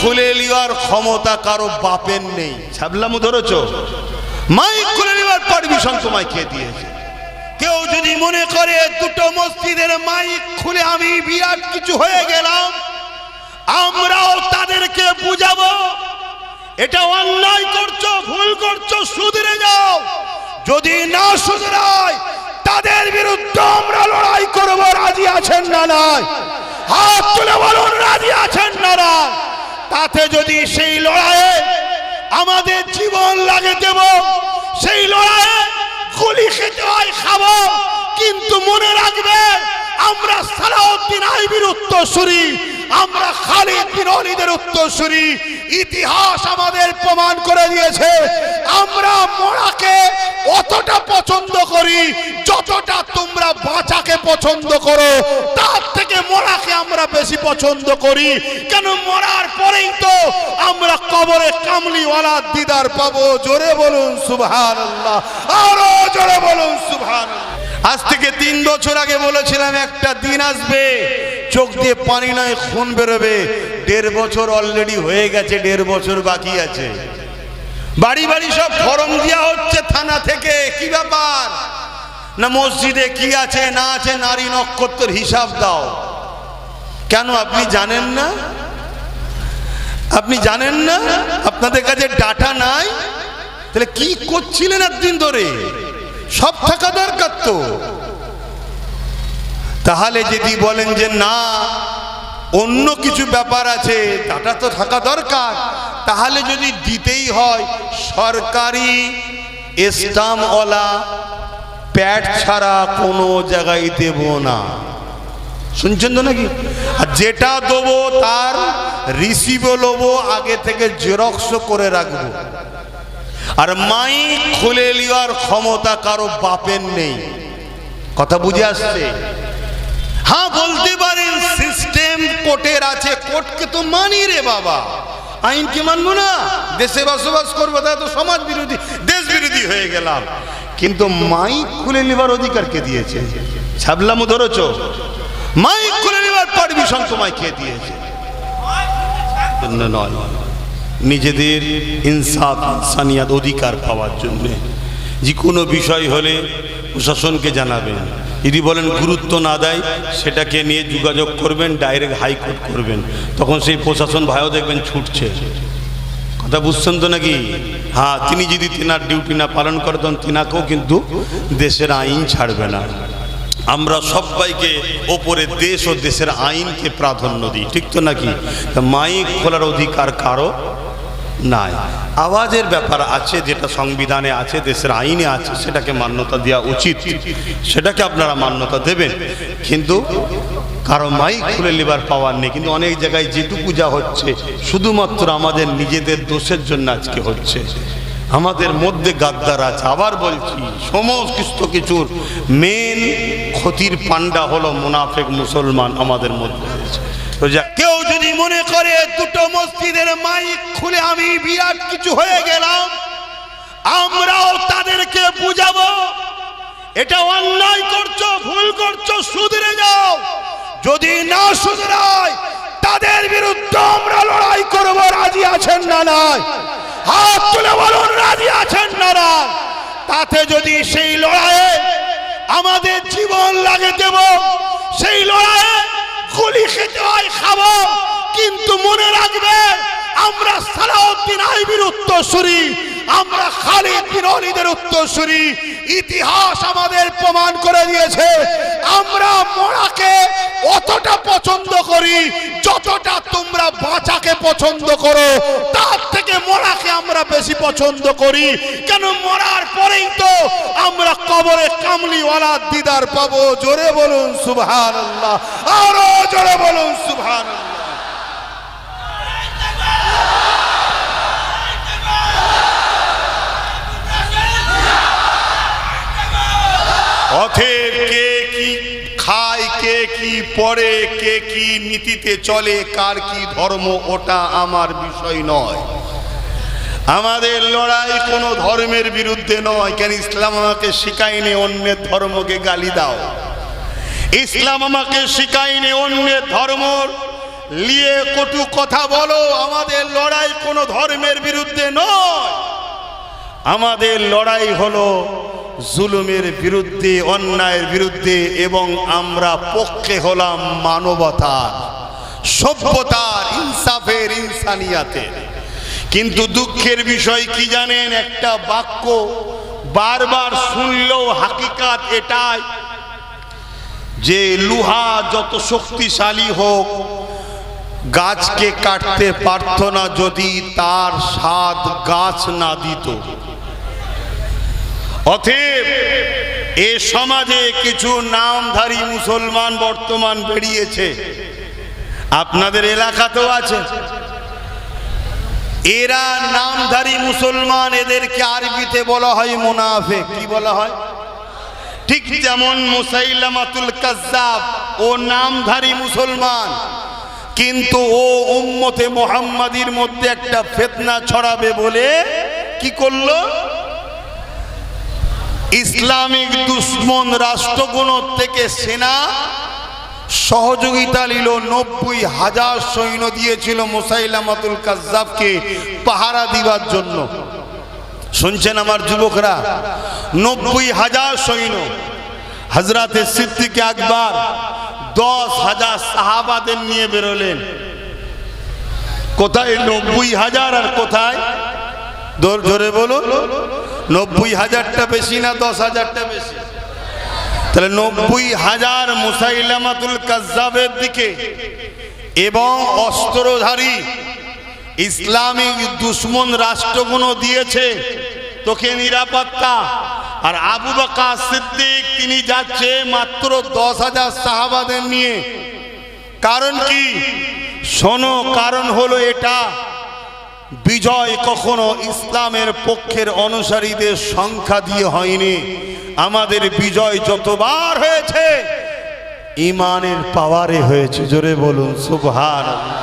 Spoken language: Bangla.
খুলে নেওয়ার ক্ষমতা কারো বাপের নেই। ছাবলামু ধরেছ? মাইক খুলে নেওয়ার পারমিশন তোমায় কে দিয়েছে? কেউ যদি মনে করে দুটো মসজিদের মাইক খুলে আমি বিরাট কিছু হয়ে গেলাম, আমরাও তাদেরকে বুঝাবো এটা অন্যায় করছো, ভুল করছো, শুধরে যাও। যদি না শুধরায় তাদের বিরুদ্ধে আমরা লড়াই করব। রাজি আছেন না? নয় হাত তুলে বলুন রাজি আছেন না? নয় তাতে যদি সেই লড়াইয়ে আমাদের জীবন লাগে দেব, সেই লড়াইয়ে গুলি খেতে হয় খাবো, কিন্তু মনে রাখবে আমরা সালাউদ্দিন আইবির উত্তরসূরি, আমরা খালিদ বিন ওয়ালিদের উত্তরসূরি। ইতিহাস আমাদের প্রমাণ করে দিয়েছে আমরা মরাকে অতটা পছন্দ করি যতটা তোমরা বাঁচাকে পছন্দ করো। তার থেকে মরাকে আমরা বেশি পছন্দ করি। কেন? মরার পরেই তো আমরা কবরে কামলিওয়ালা দিদার পাবো। জোরে বলুন সুবহানাল্লাহ, আরো জোরে বলুন সুবহানাল্লাহ। আজ থেকে 3 বছর আগে বলেছিলাম একটা দিন আসবে চোখ দিয়ে পানি নয় খুন বেরোবে। 1.5 বছর অলরেডি হয়ে গেছে, 1.5 বছর বাকি আছে। বাড়ি বাড়ি সব ফরম দেওয়া হচ্ছে থানা থেকে। কি ব্যাপার? না মসজিদে কি আছে না আছে নারী নক্ষত্রের হিসাব দাও। কেন আপনি জানেন না? আপনি জানেন না? আপনাদের কাছে ডাটা নাই? তাহলে কি করছিলেন এতদিন ধরে? সব থাকা দরকার তো। তাহলে যদি বলেন যে না অন্য কিছু ব্যাপার আছে, ডাটা তো থাকা দরকার, তাহলে যদি দিতেই হয় সরকারি স্টাম্পওয়ালা প্যাড ছাড়া কোনো জায়গায় দেব না। শুনছেন তো নাকি? আর যেটা দেবো তার রিসিভও নেবো, আগে থেকে জেরক্সও করে রাখবো। আর মাইক খুলে নেওয়ার ক্ষমতা কারো বাপের নেই। কথা বুঝে আসছে? হ্যাঁ বলতে পারেন সিস্টেম কোর্টের আছে, কোর্টকে তো মানি রে বাবা, আইনকে মানবো না? দেশে বসবাস করবো, তাই তো সমাজ বিরোধী দেশ বিরোধী হয়ে গেলাম। কিন্তু মাইক খুলে নেবার অধিকার কে দিয়েছে? ছাবলামু ধরেছ? মাইক খুলে নেবার পারমিশন তোমায় কে দিয়েছে? নয়, নিজেদের ইনসাফ ইনসানিয়াত অধিকার পাওয়ার জন্য যে কোনো বিষয় হলে প্রশাসনকে জানাবেন। যদি বলেন গুরুত্ব না দেয় সেটাকে নিয়ে যোগাযোগ করবেন, ডাইরেক্ট হাইকোর্ট করবেন, তখন সেই প্রশাসন ভাইও দেখবেন ছুটছে। কথা বুঝছেন তো নাকি? হ্যাঁ, তিনি যদি তেনার ডিউটি না পালন করেন তেনাকেও কিন্তু দেশের আইন ছাড়বে না। আমরা সবাইকে ওপরে দেশ ও দেশের আইনকে প্রাধান্য দিই, ঠিক তো নাকি? মাইক খোলার অধিকার কারো নাই। আওয়াজের ব্যাপার আছে, যেটা সংবিধানে আছে, দেশের আইনে আছে, সেটাকে মান্যতা দেওয়া উচিত, সেটাকে আপনারা মান্যতা দেবেন। কিন্তু কারো মাইক খুলে নেবার পাওয়ার নেই। কিন্তু অনেক জায়গায় যেটুকু যা হচ্ছে শুধুমাত্র আমাদের নিজেদের দোষের জন্য আজকে হচ্ছে। আমাদের মধ্যে গাদ্দার আছে। আবার বলছি, সমস্ত কিছুর মেন ক্ষতির পান্ডা হলো মুনাফিক মুসলমান আমাদের মধ্যে আছে। কেউ যদি মনে করে দুটো মসজিদের মাইক খুলে আমি বিরাট কিছু হয়ে গেলাম, আমরাও তাদেরকে বুঝাবো এটা অন্যায় করছো, ভুল করছো, শুধরে যাও। যদি না শুধরায় তাদের বিরুদ্ধে আমরা লড়াই করব। রাজি আছেন না? নয় হাত তুলে বলুন রাজি আছেন না? নয় তাতে যদি সেই লড়াইয়ে আমাদের জীবন লাগে দেব, সেই লড়াইয়ে গুলি খেতে হয় খাবো, কিন্তু মনে রাখবে আমরা সালাউদ্দিন আইবির উত্তরসূরি, আমরা খালিদ বিন ওয়ালিদের উত্তরসূরি। ইতিহাস আমাদের প্রমাণ করে দিয়েছে আমরা মরাকে অতটা পছন্দ করি যতটা তোমরা বাঁচাকে পছন্দ করো। তার থেকে মরাকে আমরা বেশি পছন্দ করি। কেন? মরার পরেই তো আমরা কবরে কামলিওয়ালা দিদার পাবো। জোরে বলুন সুবহানাল্লাহ, আরো জোরে বলুন সুবহানাল্লাহ। অতএব কে কি খায়, কে কি পড়ে, কে কি নীতিতে চলে, কার কি ধর্ম, ওটা আমার বিষয় নয়। আমাদের লড়াই কোনো ধর্মের বিরুদ্ধে নয়। কেন? ইসলাম আমাকে শিখায়নি অন্যের ধর্মকে গালি দাও। ইসলাম আমাকে শিখায়নি অন্যের ধর্ম নিয়ে কটু কথা বলো, আমাদের লড়াই কোনো ধর্মের বিরুদ্ধে নয়, আমাদের লড়াই হলো জুলুমের বিরুদ্ধে, অন্যায়ের বিরুদ্ধে, এবং আমরা পক্ষে হলাম মানবতার, সভ্যতার, ইনসাফের, ইনসানিয়াতের। কিন্তু দুঃখের বিষয় কি জানেন, একটা বাক্য বারবার শুনলেও হাকিকাত এটাই যে লোহা যত শক্তিশালী হোক গাছকে কাটতে পারত না যদি তার স্বাদ গাছ না দিত। অতএব এ সমাজে কিছু নামধারী মুসলমান বর্তমান বেরিয়েছে, আপনাদের এলাকাতেও আছে। এরা নামধারী মুসলমান, এদেরকে আরবিতে বলা হয় মুনাফিক। কি বলা হয়? ঠিক যেমন মুসাইলামাতুল কাজ্জাব, ও নামধারী মুসলমান, কিন্তু ও উম্মতে মুহাম্মাদির মধ্যে একটা ফিতনা ছড়াবে বলে কি করলো, ইসলামিক দুশ্মন রাষ্ট্রগুলোর থেকে সেনা সহযোগিতা নিল। 90,000 সৈন্য দিয়েছিল মুসাইলামাতুল কাজ্জাবকে পাহারা দিবার জন্য। শুনছেন আমার যুবকরা? 90,000 সৈন্য। হযরতে সিদ্দিক আকবর 10,000 সাহাবাদের নিয়ে বেরোলেন। কোথায় 90,000 আর কোথায়, জোরে বলো, 90,000টা বেশি না 10,000টা বেশি? তাহলে 90,000 মুসাইলামাতুল কাজ্জাবের দিকে এবং অস্ত্রধারী ইসলামিক দুশ্মন রাষ্ট্রগুলো দিয়েছে তোকে নিরাপত্তা। আর আবু বকর সিদ্দিক তিনি যাচ্ছে মাত্র 10,000 সাহাবাদের নিয়ে। কারণ কি? শোনো, কারণ হলো এটা, বিজয় কখনো ইসলামের পক্ষের অনুসারীদের সংখ্যা দিয়ে হয়নি। আমাদের বিজয় যতবার হয়েছে ইমানের পাওয়ারে হয়েছে। জোরে বলুন সুবহানাল্লাহ।